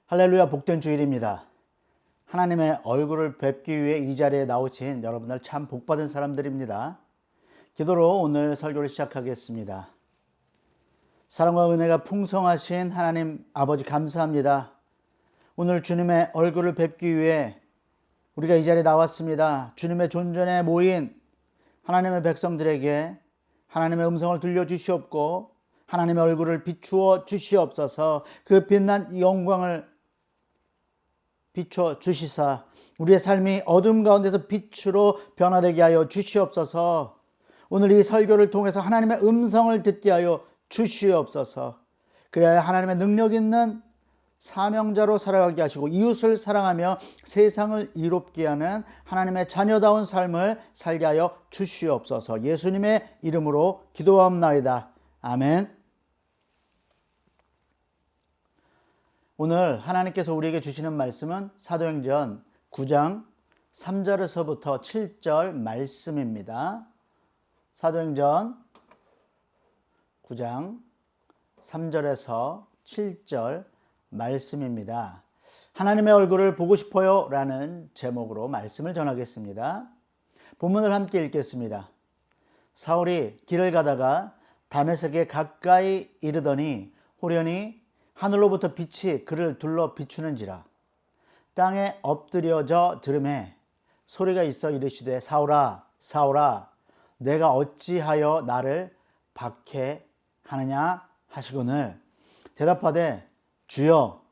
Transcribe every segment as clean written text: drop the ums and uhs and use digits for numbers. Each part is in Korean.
할렐루야, 복된 주일입니다. 하나님의 얼굴을 뵙기 위해 이 자리에 나오신 여러분들 참 복받은 사람들입니다. 기도로 오늘 설교를 시작하겠습니다. 사랑과 은혜가 풍성하신 하나님 아버지 감사합니다. 오늘 주님의 얼굴을 뵙기 위해 우리가 이 자리에 나왔습니다. 주님의 존전에 모인 하나님의 백성들에게 하나님의 음성을 들려주시옵고 하나님의 얼굴을 비추어 주시옵소서. 그 빛난 영광을 비춰 주시사 우리의 삶이 어둠 가운데서 빛으로 변화되게 하여 주시옵소서. 오늘 이 설교를 통해서 하나님의 음성을 듣게 하여 주시옵소서. 그래야 하나님의 능력 있는 사명자로 살아가게 하시고 이웃을 사랑하며 세상을 이롭게 하는 하나님의 자녀다운 삶을 살게 하여 주시옵소서. 예수님의 이름으로 기도하옵나이다. 아멘. 오늘 하나님께서 우리에게 주시는 말씀은 사도행전 9장 3절에서부터 7절 말씀입니다. 사도행전 9장 3절에서 7절 말씀입니다. 하나님의 얼굴을 보고 싶어요 라는 제목으로 말씀을 전하겠습니다. 본문을 함께 읽겠습니다. 사울이 길을 가다가 다메섹에 가까이 이르더니 호련히 하늘로부터 빛이 그를 둘러 비추는지라. 땅에 엎드려져 들음에 소리가 있어 이르시되 사울아 사울아 내가 어찌하여 나를 박해하느냐 하시거늘 대답하되 주여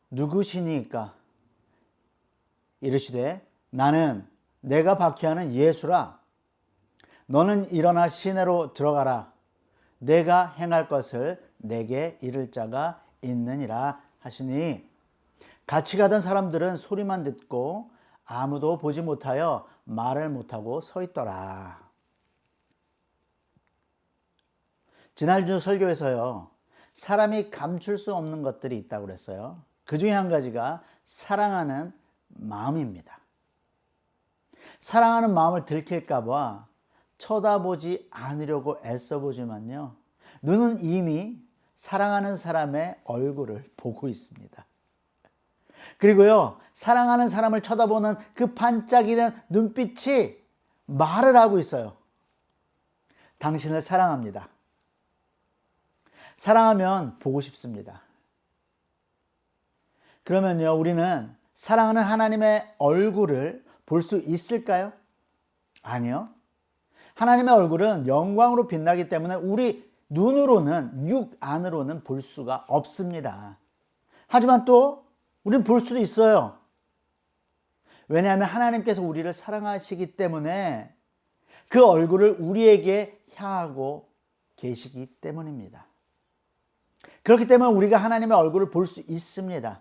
누구시니까? 이르시되 나는 내가 박해하는 예수라. 너는 일어나 시내로 들어가라. 내가 행할 것을 내게 이를 자가 있느니라 하시니 같이 가던 사람들은 소리만 듣고 아무도 보지 못하여 말을 못하고 서 있더라. 지난주 설교에서요, 사람이 감출 수 없는 것들이 있다고 그랬어요. 그 중에 한 가지가 사랑하는 마음입니다. 사랑하는 마음을 들킬까 봐 쳐다보지 않으려고 애써보지만요, 눈은 이미 사랑하는 사람의 얼굴을 보고 있습니다. 그리고요, 사랑하는 사람을 쳐다보는 그 반짝이는 눈빛이 말을 하고 있어요. 당신을 사랑합니다. 사랑하면 보고 싶습니다. 그러면요, 우리는 사랑하는 하나님의 얼굴을 볼 수 있을까요? 아니요. 하나님의 얼굴은 영광으로 빛나기 때문에 우리 눈으로는, 육 안으로는 볼 수가 없습니다. 하지만 또 우리는 볼 수도 있어요. 왜냐하면 하나님께서 우리를 사랑하시기 때문에 그 얼굴을 우리에게 향하고 계시기 때문입니다. 그렇기 때문에 우리가 하나님의 얼굴을 볼 수 있습니다.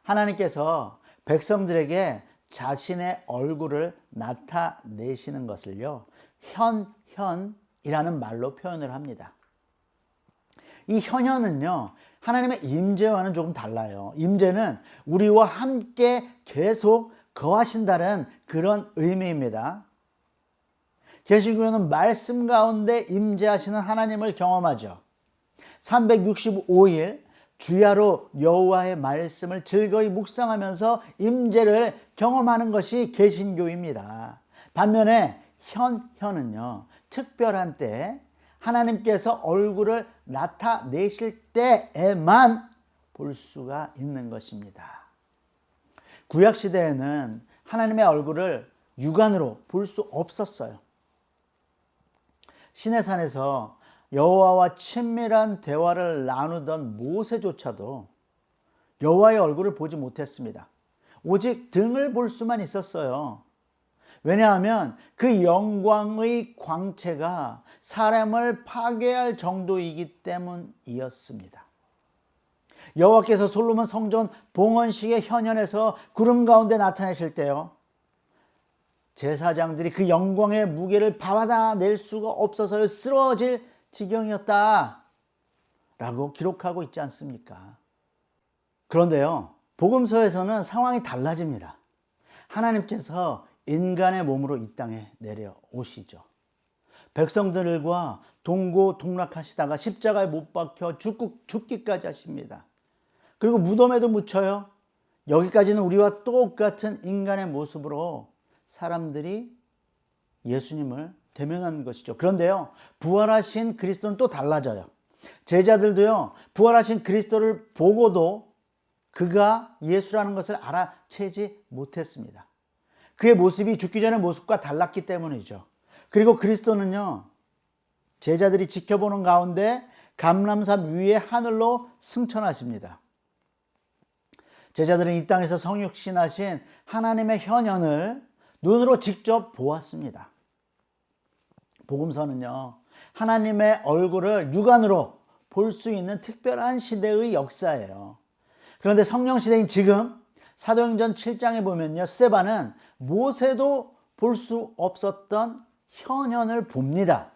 하나님께서 백성들에게 자신의 얼굴을 나타내시는 것을요, 현현이라는 말로 표현을 합니다. 이 현현은요, 하나님의 임재와는 조금 달라요. 임재는 우리와 함께 계속 거하신다는 그런 의미입니다. 계시록에는 말씀 가운데 임재하시는 하나님을 경험하죠. 365일 주야로 여호와의 말씀을 즐거이 묵상하면서 임재를 경험하는 것이 개신교입니다. 반면에 현현은요, 특별한 때 하나님께서 얼굴을 나타내실 때에만 볼 수가 있는 것입니다. 구약시대에는 하나님의 얼굴을 육안으로 볼 수 없었어요. 시내산에서 여호와와 친밀한 대화를 나누던 모세조차도 여호와의 얼굴을 보지 못했습니다. 오직 등을 볼 수만 있었어요. 왜냐하면 그 영광의 광채가 사람을 파괴할 정도이기 때문이었습니다. 여호와께서 솔로몬 성전 봉헌식의 현현에서 구름 가운데 나타내실 때요, 제사장들이 그 영광의 무게를 받아낼 수가 없어서 쓰러질 지경이었다 라고 기록하고 있지 않습니까? 그런데요, 복음서에서는 상황이 달라집니다. 하나님께서 인간의 몸으로 이 땅에 내려오시죠. 백성들과 동고동락하시다가 십자가에 못 박혀 죽기까지 하십니다. 그리고 무덤에도 묻혀요. 여기까지는 우리와 똑같은 인간의 모습으로 사람들이 예수님을 대면한 것이죠. 그런데요, 부활하신 그리스도는 또 달라져요. 제자들도요, 부활하신 그리스도를 보고도 그가 예수라는 것을 알아채지 못했습니다. 그의 모습이 죽기 전의 모습과 달랐기 때문이죠. 그리고 그리스도는요, 제자들이 지켜보는 가운데 감람산 위에 하늘로 승천하십니다. 제자들은 이 땅에서 성육신하신 하나님의 현현을 눈으로 직접 보았습니다. 복음서는요, 하나님의 얼굴을 육안으로 볼 수 있는 특별한 시대의 역사예요. 그런데 성령 시대인 지금 사도행전 7장에 보면요, 스데반은 모세도 볼 수 없었던 현현을 봅니다.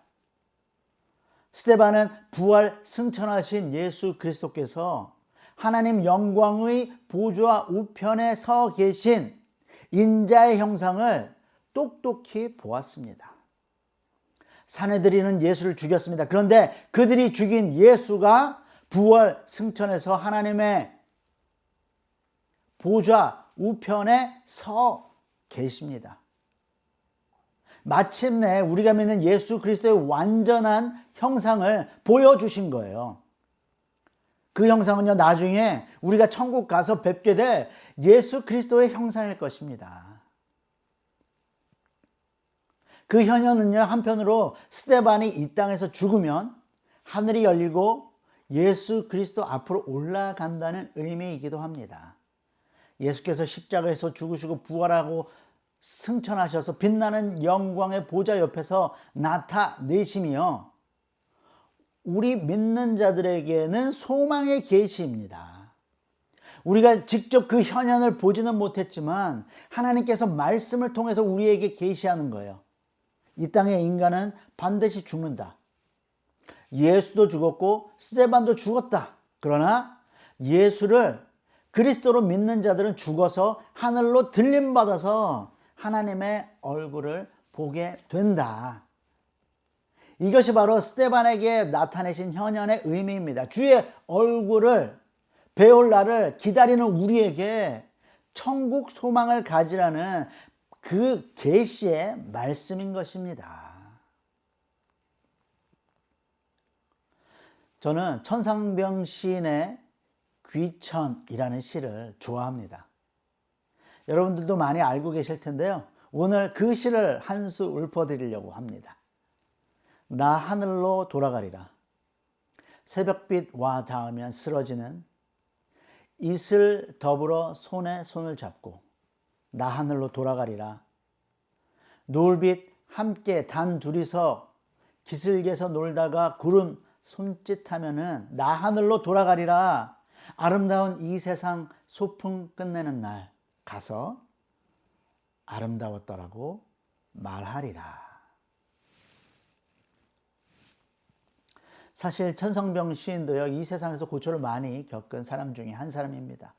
스데반은 부활 승천하신 예수 그리스도께서 하나님 영광의 보좌 우편에 서 계신 인자의 형상을 똑똑히 보았습니다. 사내들이는 예수를 죽였습니다. 그런데 그들이 죽인 예수가 부활 승천해서 하나님의 보좌 우편에 서 계십니다. 마침내 우리가 믿는 예수 그리스도의 완전한 형상을 보여주신 거예요. 그 형상은요, 나중에 우리가 천국 가서 뵙게 될 예수 그리스도의 형상일 것입니다. 그 현현은요, 한편으로 스데반이 이 땅에서 죽으면 하늘이 열리고 예수 그리스도 앞으로 올라간다는 의미이기도 합니다. 예수께서 십자가에서 죽으시고 부활하고 승천하셔서 빛나는 영광의 보좌 옆에서 나타내심이요, 우리 믿는 자들에게는 소망의 계시입니다. 우리가 직접 그 현현을 보지는 못했지만 하나님께서 말씀을 통해서 우리에게 계시하는 거예요. 이 땅의 인간은 반드시 죽는다. 예수도 죽었고 스데반도 죽었다. 그러나 예수를 그리스도로 믿는 자들은 죽어서 하늘로 들림받아서 하나님의 얼굴을 보게 된다. 이것이 바로 스데반에게 나타내신 현현의 의미입니다. 주의 얼굴을 배울 날을 기다리는 우리에게 천국 소망을 가지라는 그 계시의 말씀인 것입니다. 저는 천상병 시인의 귀천이라는 시를 좋아합니다. 여러분들도 많이 알고 계실 텐데요, 오늘 그 시를 한 수 읊어드리려고 합니다. 나 하늘로 돌아가리라. 새벽빛 와 닿으면 쓰러지는 이슬 더불어 손에 손을 잡고 나 하늘로 돌아가리라. 노을빛 함께 단 둘이서 기슭에서 놀다가 구름 손짓하면은 나 하늘로 돌아가리라. 아름다운 이 세상 소풍 끝내는 날 가서 아름다웠더라고 말하리라. 사실 천상병 시인도요, 이 세상에서 고초를 많이 겪은 사람 중에 한 사람입니다.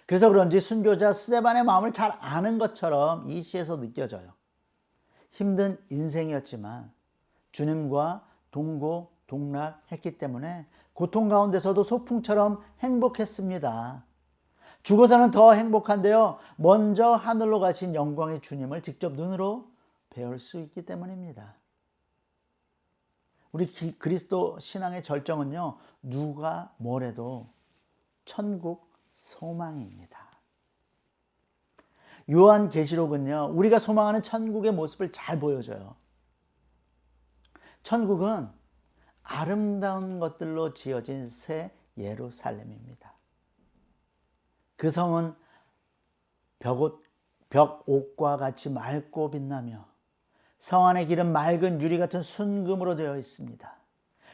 그래서 그런지 순교자 스데반의 마음을 잘 아는 것처럼 이 시에서 느껴져요. 힘든 인생이었지만 주님과 동고동락했기 때문에 고통 가운데서도 소풍처럼 행복했습니다. 죽어서는 더 행복한데요, 먼저 하늘로 가신 영광의 주님을 직접 눈으로 배울 수 있기 때문입니다. 우리 그리스도 신앙의 절정은요, 누가 뭐래도 천국 소망입니다. 요한계시록은요, 우리가 소망하는 천국의 모습을 잘 보여줘요. 천국은 아름다운 것들로 지어진 새 예루살렘입니다. 그 성은 벽옥과 같이 맑고 빛나며 성 안의 길은 맑은 유리 같은 순금으로 되어 있습니다.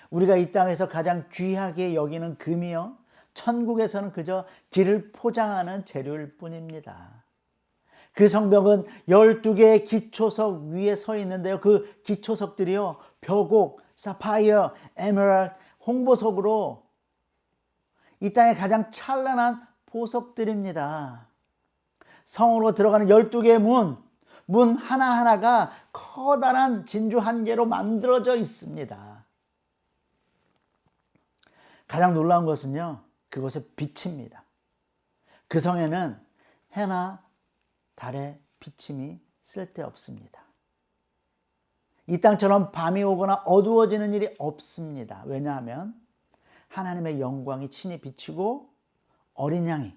우리가 이 땅에서 가장 귀하게 여기는 금이요, 천국에서는 그저 길을 포장하는 재료일 뿐입니다. 그 성벽은 12개의 기초석 위에 서 있는데요, 그 기초석들이요, 벽옥, 사파이어, 에메랄드, 홍보석으로 이 땅의 가장 찬란한 보석들입니다. 성으로 들어가는 12개의 문 하나하나가 커다란 진주 한 개로 만들어져 있습니다. 가장 놀라운 것은요, 그 그곳에 비칩니다. 그 성에는 해나 달의 비침이 쓸데없습니다. 이 땅처럼 밤이 오거나 어두워지는 일이 없습니다. 왜냐하면 하나님의 영광이 친히 비치고 어린 양이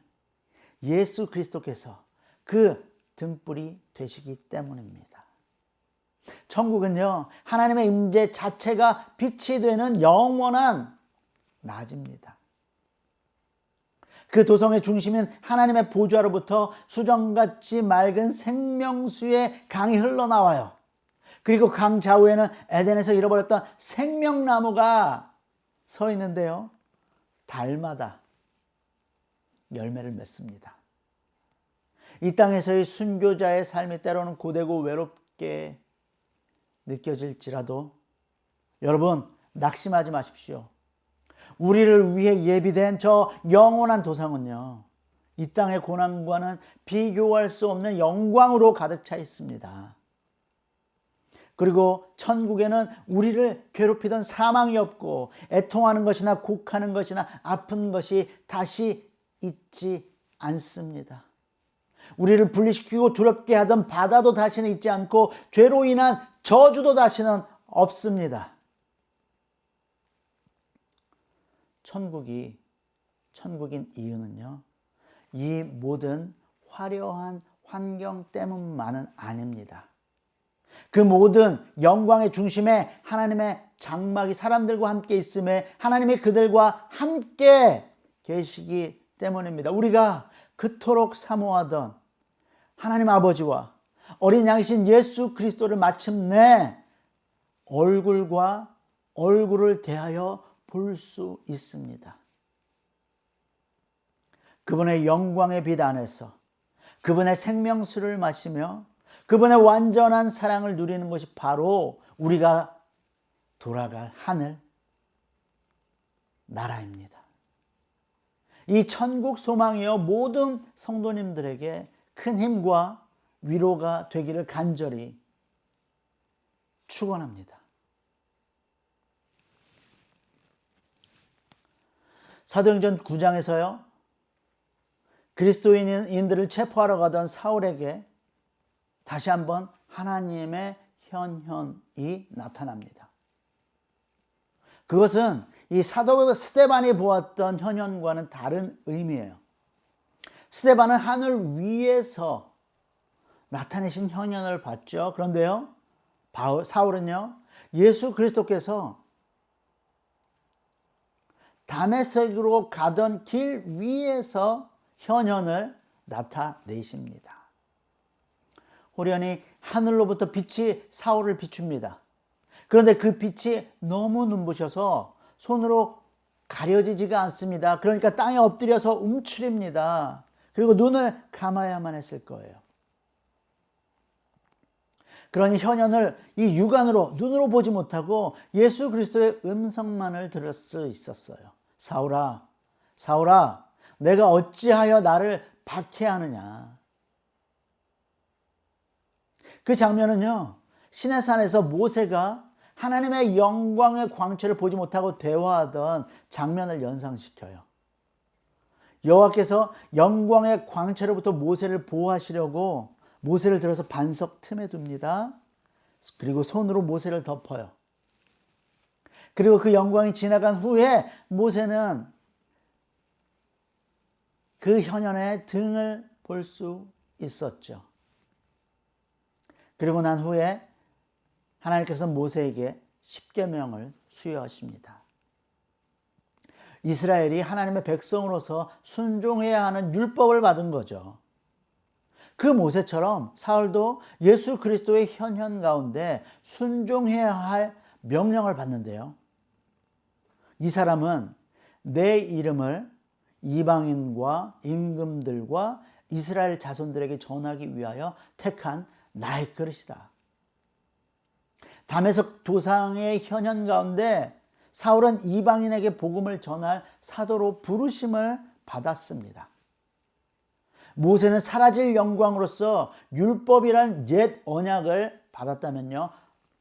예수 그리스도께서 그 등불이 되시기 때문입니다. 천국은요, 하나님의 임재 자체가 빛이 되는 영원한 낮입니다. 그 도성의 중심인 하나님의 보좌로부터 수정같이 맑은 생명수의 강이 흘러나와요. 그리고 강 좌우에는 에덴에서 잃어버렸던 생명나무가 서 있는데요, 달마다 열매를 맺습니다. 이 땅에서의 순교자의 삶이 때로는 고되고 외롭게 느껴질지라도 여러분, 낙심하지 마십시오. 우리를 위해 예비된 저 영원한 도상은요, 이 땅의 고난과는 비교할 수 없는 영광으로 가득 차 있습니다. 그리고 천국에는 우리를 괴롭히던 사망이 없고 애통하는 것이나 곡하는 것이나 아픈 것이 다시 있지 않습니다. 우리를 분리시키고 두렵게 하던 바다도 다시는 있지 않고 죄로 인한 저주도 다시는 없습니다. 천국인 이유는요, 이 모든 화려한 환경 때문만은 아닙니다. 그 모든 영광의 중심에 하나님의 장막이 사람들과 함께 있음에 하나님이 그들과 함께 계시기 때문입니다. 우리가 그토록 사모하던 하나님 아버지와 어린 양이신 예수 그리스도를 마침내 얼굴과 얼굴을 대하여 볼 수 있습니다. 그분의 영광의 빛 안에서 그분의 생명수를 마시며 그분의 완전한 사랑을 누리는 것이 바로 우리가 돌아갈 하늘 나라입니다. 이 천국 소망이여 모든 성도님들에게 큰 힘과 위로가 되기를 간절히 축원합니다. 사도행전 9장에서요, 그리스도인들을 체포하러 가던 사울에게 다시 한번 하나님의 현현이 나타납니다. 그것은 이 사도 스데반이 보았던 현현과는 다른 의미예요. 스데반은 하늘 위에서 나타내신 현현을 봤죠. 그런데요, 사울은요, 예수 그리스도께서 다메섹으로 가던 길 위에서 현현을 나타내십니다. 호련히 하늘로부터 빛이 사울을 비춥니다. 그런데 그 빛이 너무 눈부셔서 손으로 가려지지가 않습니다. 그러니까 땅에 엎드려서 움츠립니다. 그리고 눈을 감아야만 했을 거예요. 그러니 현현을 이 육안으로, 눈으로 보지 못하고 예수 그리스도의 음성만을 들을 수 있었어요. 사울아, 사울아, 내가 어찌하여 나를 박해하느냐. 그 장면은요, 시내산에서 모세가 하나님의 영광의 광채를 보지 못하고 대화하던 장면을 연상시켜요. 여호와께서 영광의 광채로부터 모세를 보호하시려고 모세를 들어서 반석 틈에 둡니다. 그리고 손으로 모세를 덮어요. 그리고 그 영광이 지나간 후에 모세는 그 현현의 등을 볼 수 있었죠. 그리고 난 후에 하나님께서 모세에게 십계명을 수여하십니다. 이스라엘이 하나님의 백성으로서 순종해야 하는 율법을 받은 거죠. 그 모세처럼 사울도 예수 그리스도의 현현 가운데 순종해야 할 명령을 받는데요. 이 사람은 내 이름을 이방인과 임금들과 이스라엘 자손들에게 전하기 위하여 택한 나의 그릇이다. 다메섹 도상의 현현 가운데 사울은 이방인에게 복음을 전할 사도로 부르심을 받았습니다. 모세는 사라질 영광으로서 율법이란 옛 언약을 받았다면요,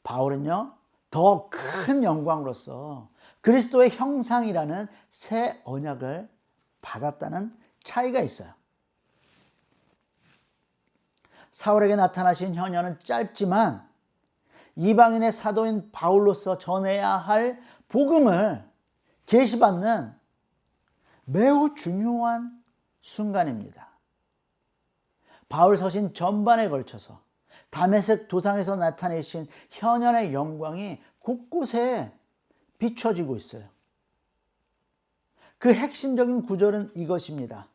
바울은요, 더 큰 영광으로서 그리스도의 형상이라는 새 언약을 받았다는 차이가 있어요. 사울에게 나타나신 현현은 짧지만 이방인의 사도인 바울로서 전해야 할 복음을 계시받는 매우 중요한 순간입니다. 바울 서신 전반에 걸쳐서 다메섹 도상에서 나타내신 현현의 영광이 곳곳에 비춰지고 있어요. 그 핵심적인 구절은 이것입니다.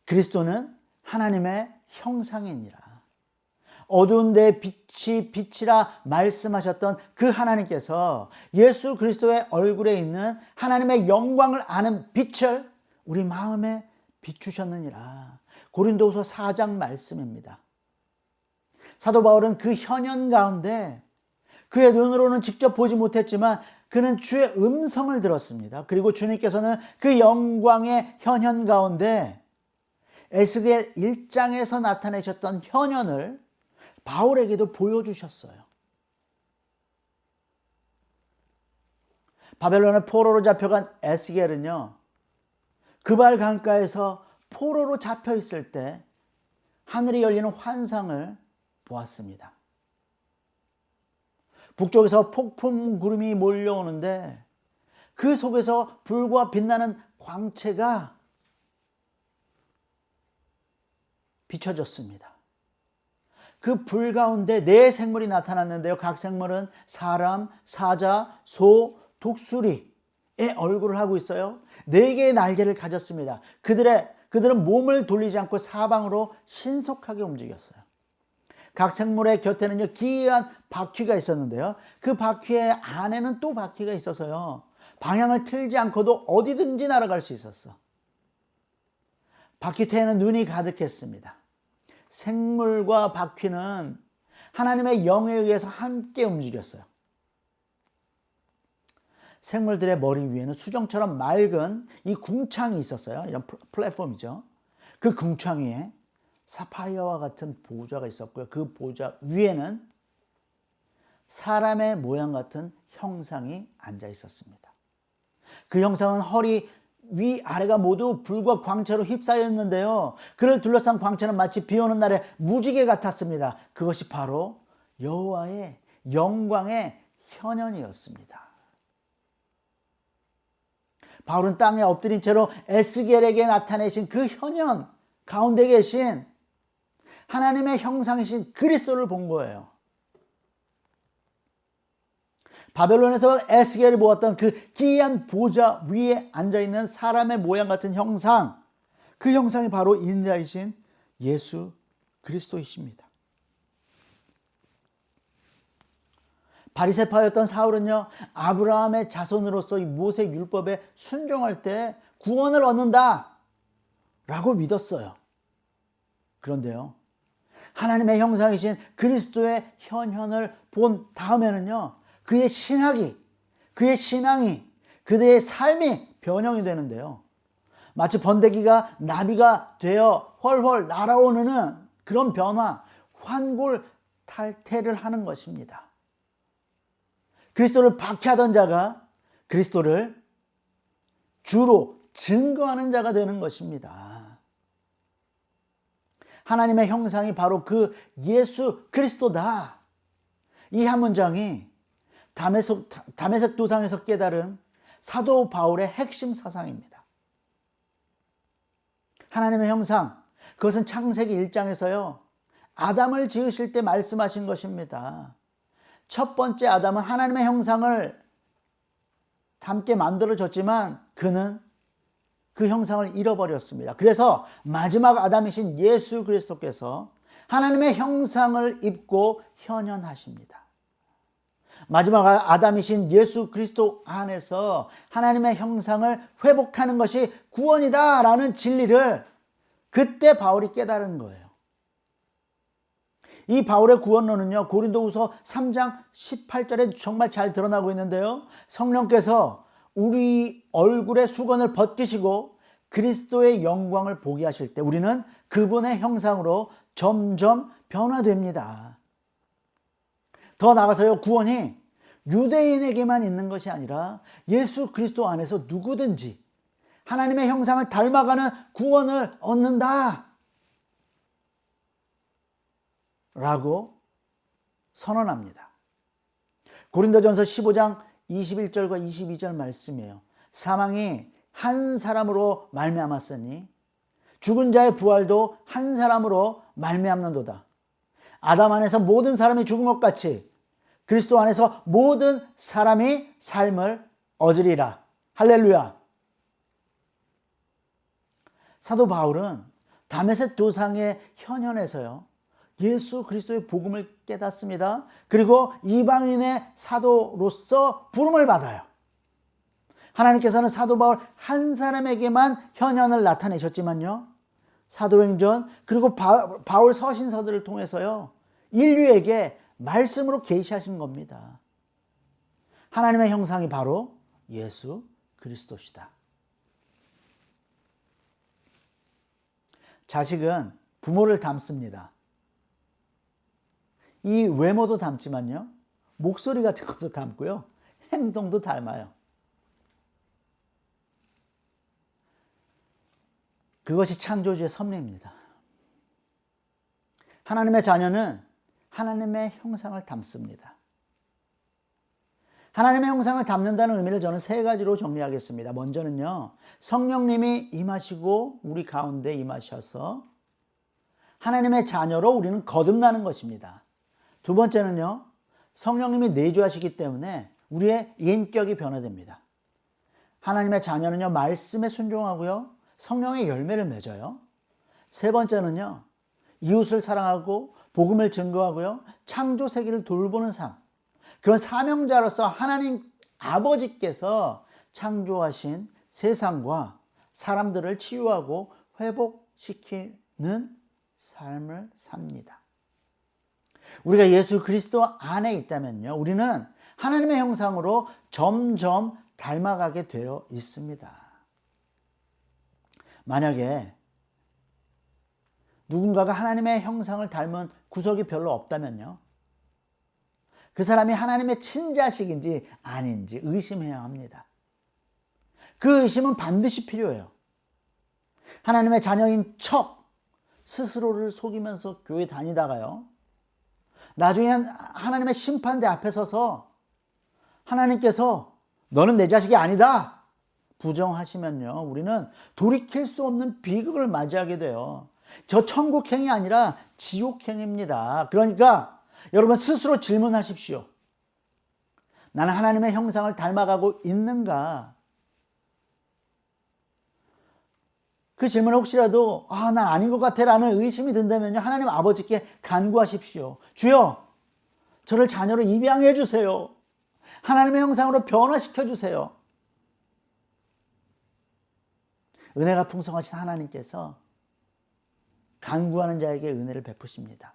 그리스도는 하나님의 형상이니라. 어두운 데 빛이 빛이라 말씀하셨던 그 하나님께서 예수 그리스도의 얼굴에 있는 하나님의 영광을 아는 빛을 우리 마음에 비추셨느니라. 고린도후서 4장 말씀입니다. 사도 바울은 그 현현 가운데 그의 눈으로는 직접 보지 못했지만 그는 주의 음성을 들었습니다. 그리고 주님께서는 그 영광의 현현 가운데 에스겔 1장에서 나타내셨던 현현을 바울에게도 보여주셨어요. 바벨론의 포로로 잡혀간 에스겔은요, 그발 강가에서 포로로 잡혀 있을 때 하늘이 열리는 환상을 보았습니다. 북쪽에서 폭풍 구름이 몰려오는데 그 속에서 불과 빛나는 광채가 비춰졌습니다. 그 불 가운데 네 생물이 나타났는데요. 각 생물은 사람, 사자, 소, 독수리의 얼굴을 하고 있어요. 네 개의 날개를 가졌습니다. 그들은 몸을 돌리지 않고 사방으로 신속하게 움직였어요. 각 생물의 곁에는요, 기이한 바퀴가 있었는데요. 그 바퀴의 안에는 또 바퀴가 있어서요, 방향을 틀지 않고도 어디든지 날아갈 수 있었어. 바퀴태에는 눈이 가득했습니다. 생물과 바퀴는 하나님의 영에 의해서 함께 움직였어요. 생물들의 머리 위에는 수정처럼 맑은 이 궁창이 있었어요. 이런 플랫폼이죠. 그 궁창 위에 사파이어와 같은 보좌가 있었고요. 그 보좌 위에는 사람의 모양 같은 형상이 앉아 있었습니다. 그 형상은 허리 위아래가 모두 불과 광채로 휩싸여 있는데요. 그를 둘러싼 광채는 마치 비오는 날의 무지개 같았습니다. 그것이 바로 여호와의 영광의 현현이었습니다. 바울은 땅에 엎드린 채로 에스겔에게 나타내신 그 현현 가운데 계신 하나님의 형상이신 그리스도를 본 거예요. 바벨론에서 에스겔을 보았던 그 기이한 보좌 위에 앉아있는 사람의 모양 같은 형상, 그 형상이 바로 인자이신 예수 그리스도이십니다. 바리새파였던 사울은요, 아브라함의 자손으로서 이 모세 율법에 순종할 때 구원을 얻는다 라고 믿었어요. 그런데요, 하나님의 형상이신 그리스도의 현현을 본 다음에는요, 그의 신앙이, 그들의 삶이 변형이 되는데요. 마치 번데기가 나비가 되어 훨훨 날아오는 그런 변화, 환골탈태를 하는 것입니다. 그리스도를 박해하던 자가 그리스도를 주로 증거하는 자가 되는 것입니다. 하나님의 형상이 바로 그 예수 그리스도다. 이 한 문장이 다메섹 도상에서 깨달은 사도 바울의 핵심 사상입니다. 하나님의 형상, 그것은 창세기 1장에서요, 아담을 지으실 때 말씀하신 것입니다. 첫 번째 아담은 하나님의 형상을 담게 만들어졌지만 그는 그 형상을 잃어버렸습니다. 그래서 마지막 아담이신 예수 그리스도께서 하나님의 형상을 입고 현현하십니다. 마지막 아담이신 예수 그리스도 안에서 하나님의 형상을 회복하는 것이 구원이다라는 진리를 그때 바울이 깨달은 거예요. 이 바울의 구원론은요, 고린도후서 3장 18절에 정말 잘 드러나고 있는데요. 성령께서 우리 얼굴의 수건을 벗기시고 그리스도의 영광을 보게 하실 때 우리는 그분의 형상으로 점점 변화됩니다. 더 나아가서요, 구원이 유대인에게만 있는 것이 아니라 예수 그리스도 안에서 누구든지 하나님의 형상을 닮아가는 구원을 얻는다 라고 선언합니다. 고린도전서 15장 21절과 22절 말씀이에요. 사망이 한 사람으로 말미암았으니 죽은 자의 부활도 한 사람으로 말미암는도다. 아담 안에서 모든 사람이 죽은 것 같이 그리스도 안에서 모든 사람이 삶을 얻으리라. 할렐루야. 사도 바울은 다메섹 도상의 현현에서요, 예수 그리스도의 복음을 깨닫습니다. 그리고 이방인의 사도로서 부름을 받아요. 하나님께서는 사도 바울 한 사람에게만 현현을 나타내셨지만요, 사도행전 그리고 바울 서신서들을 통해서요, 인류에게 말씀으로 계시하신 겁니다. 하나님의 형상이 바로 예수 그리스도시다. 자식은 부모를 닮습니다. 이 외모도 닮지만요, 목소리 같은 것도 닮고요, 행동도 닮아요. 그것이 창조주의 섭리입니다. 하나님의 자녀는 하나님의 형상을 닮습니다. 하나님의 형상을 닮는다는 의미를 저는 세 가지로 정리하겠습니다. 먼저는요, 성령님이 임하시고 우리 가운데 임하셔서 하나님의 자녀로 우리는 거듭나는 것입니다. 두 번째는요, 성령님이 내주하시기 때문에 우리의 인격이 변화됩니다. 하나님의 자녀는요, 말씀에 순종하고요, 성령의 열매를 맺어요. 세 번째는요, 이웃을 사랑하고 복음을 증거하고요, 창조 세계를 돌보는 삶, 그런 사명자로서 하나님 아버지께서 창조하신 세상과 사람들을 치유하고 회복시키는 삶을 삽니다. 우리가 예수 그리스도 안에 있다면요, 우리는 하나님의 형상으로 점점 닮아가게 되어 있습니다. 만약에 누군가가 하나님의 형상을 닮은 구석이 별로 없다면요, 그 사람이 하나님의 친자식인지 아닌지 의심해야 합니다. 그 의심은 반드시 필요해요. 하나님의 자녀인 척 스스로를 속이면서 교회 다니다가요, 나중에 하나님의 심판대 앞에 서서 하나님께서 너는 내 자식이 아니다 부정하시면요, 우리는 돌이킬 수 없는 비극을 맞이하게 돼요. 저 천국행이 아니라 지옥행입니다. 그러니까 여러분 스스로 질문하십시오. 나는 하나님의 형상을 닮아가고 있는가? 그 질문을 혹시라도 난 아닌 것 같아 라는 의심이 든다면요, 하나님 아버지께 간구하십시오. 주여, 저를 자녀로 입양해 주세요. 하나님의 형상으로 변화시켜 주세요. 은혜가 풍성하신 하나님께서 간구하는 자에게 은혜를 베푸십니다.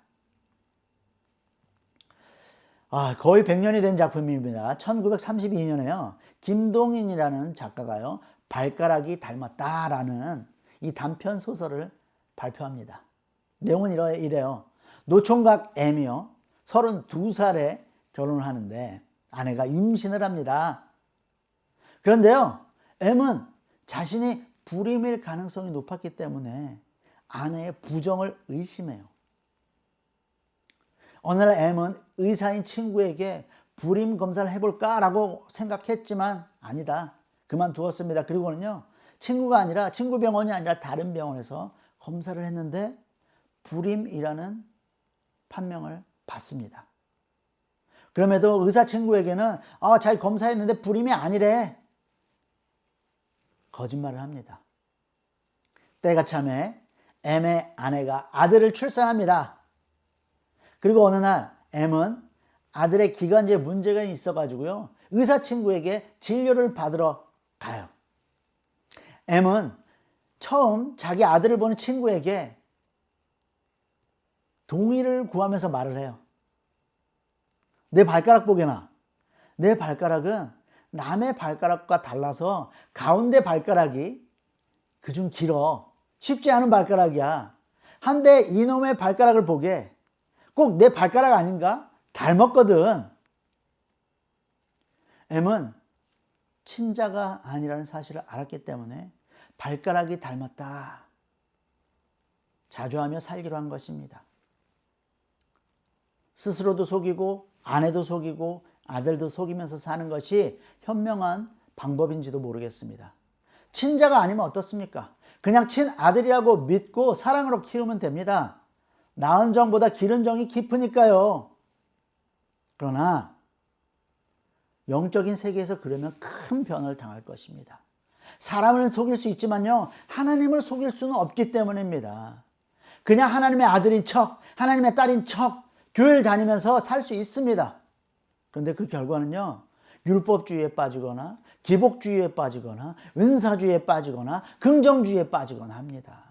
거의 100년이 된 작품입니다. 1932년에요. 김동인이라는 작가가요, 발가락이 닮았다라는 이 단편 소설을 발표합니다. 내용은 이래요. 노총각 M이요, 32살에 결혼을 하는데 아내가 임신을 합니다. 그런데요, M은 자신이 불임일 가능성이 높았기 때문에 아내의 부정을 의심해요. 어느 날 M은 의사인 친구에게 불임 검사를 해볼까 라고 생각했지만 아니다, 그만두었습니다. 그리고는요, 친구 병원이 아니라 다른 병원에서 검사를 했는데 불임이라는 판명을 받습니다. 그럼에도 의사 친구에게는 자기 검사했는데 불임이 아니래 거짓말을 합니다. 때가 참에 M의 아내가 아들을 출산합니다. 그리고 어느 날 M은 아들의 기관지에 문제가 있어가지고요, 의사 친구에게 진료를 받으러 가요. M은 처음 자기 아들을 보는 친구에게 동의를 구하면서 말을 해요. 내 발가락 보게나. 내 발가락은 남의 발가락과 달라서 가운데 발가락이 그중 길어. 쉽지 않은 발가락이야. 한데 이놈의 발가락을 보게 꼭 내 발가락 아닌가? 닮았거든. M은 친자가 아니라는 사실을 알았기 때문에 발가락이 닮았다. 자주하며 살기로 한 것입니다. 스스로도 속이고 아내도 속이고 아들도 속이면서 사는 것이 현명한 방법인지도 모르겠습니다. 친자가 아니면 어떻습니까? 그냥 친아들이라고 믿고 사랑으로 키우면 됩니다. 낳은 정보다 기른 정이 깊으니까요. 그러나 영적인 세계에서 그러면 큰 변화를 당할 것입니다. 사람을 속일 수 있지만요, 하나님을 속일 수는 없기 때문입니다. 그냥 하나님의 아들인 척, 하나님의 딸인 척 교회를 다니면서 살 수 있습니다. 그런데 그 결과는요, 율법주의에 빠지거나 기복주의에 빠지거나 은사주의에 빠지거나 긍정주의에 빠지거나 합니다.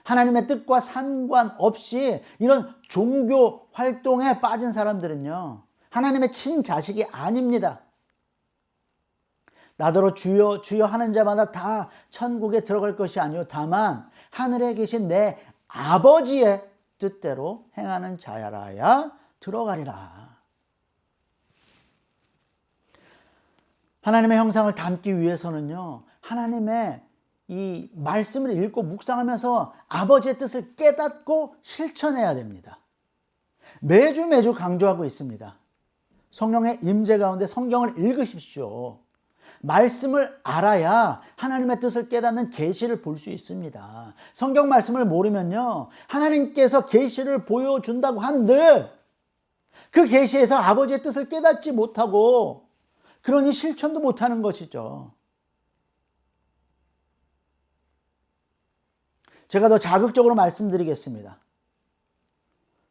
하나님의 뜻과 상관없이 이런 종교 활동에 빠진 사람들은요, 하나님의 친자식이 아닙니다. 나더러 주여 주여 하는 자마다 다 천국에 들어갈 것이 아니요 다만 하늘에 계신 내 아버지의 뜻대로 행하는 자야라야 들어가리라. 하나님의 형상을 담기 위해서는요, 하나님의 이 말씀을 읽고 묵상하면서 아버지의 뜻을 깨닫고 실천해야 됩니다. 매주 강조하고 있습니다. 성령의 임재 가운데 성경을 읽으십시오. 말씀을 알아야 하나님의 뜻을 깨닫는 계시를 볼 수 있습니다. 성경 말씀을 모르면요, 하나님께서 계시를 보여준다고 한들 그 계시에서 아버지의 뜻을 깨닫지 못하고 그러니 실천도 못하는 것이죠. 제가 더 자극적으로 말씀드리겠습니다.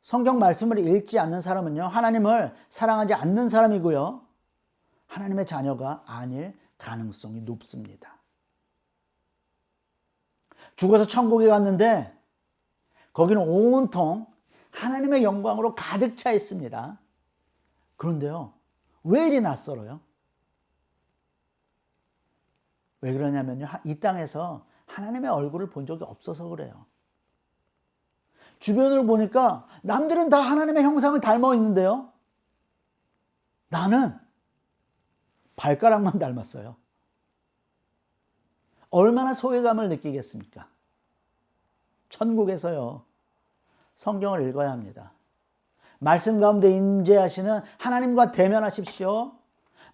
성경 말씀을 읽지 않는 사람은요, 하나님을 사랑하지 않는 사람이고요, 하나님의 자녀가 아닐 가능성이 높습니다. 죽어서 천국에 갔는데 거기는 온통 하나님의 영광으로 가득 차 있습니다. 그런데요, 왜 이리 낯설어요? 왜 그러냐면요, 이 땅에서 하나님의 얼굴을 본 적이 없어서 그래요. 주변을 보니까 남들은 다 하나님의 형상을 닮아 있는데요, 나는 발가락만 닮았어요. 얼마나 소외감을 느끼겠습니까? 천국에서요, 성경을 읽어야 합니다. 말씀 가운데 임재하시는 하나님과 대면하십시오.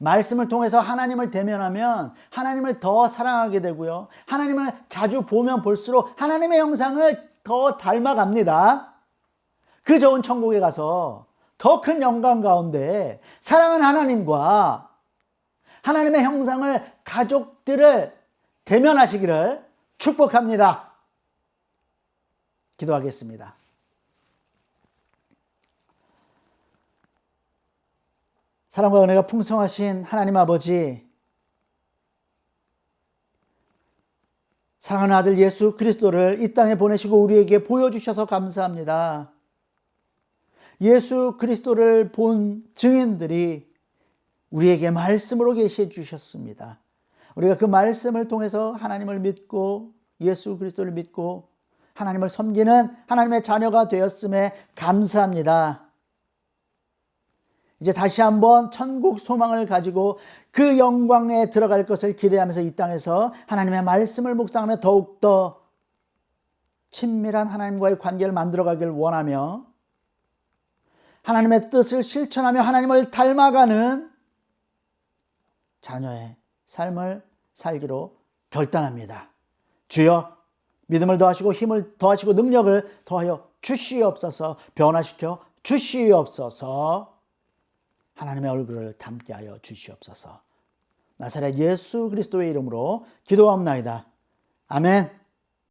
말씀을 통해서 하나님을 대면하면 하나님을 더 사랑하게 되고요, 하나님을 자주 보면 볼수록 하나님의 형상을 더 닮아갑니다. 그 좋은 천국에 가서 더 큰 영광 가운데 사랑하는 하나님과 하나님의 형상을 가족들을 대면하시기를 축복합니다. 기도하겠습니다. 사랑과 은혜가 풍성하신 하나님 아버지, 사랑하는 아들 예수 그리스도를 이 땅에 보내시고 우리에게 보여주셔서 감사합니다. 예수 그리스도를 본 증인들이 우리에게 말씀으로 계시해 주셨습니다. 우리가 그 말씀을 통해서 하나님을 믿고 예수 그리스도를 믿고 하나님을 섬기는 하나님의 자녀가 되었음에 감사합니다. 이제 다시 한번 천국 소망을 가지고 그 영광에 들어갈 것을 기대하면서 이 땅에서 하나님의 말씀을 묵상하며 더욱더 친밀한 하나님과의 관계를 만들어가길 원하며 하나님의 뜻을 실천하며 하나님을 닮아가는 자녀의 삶을 살기로 결단합니다. 주여, 믿음을 더하시고 힘을 더하시고 능력을 더하여 주시옵소서. 변화시켜 주시옵소서. 하나님의 얼굴을 담게 하여 주시옵소서. 나사렛 예수 그리스도의 이름으로 기도하옵나이다. 아멘.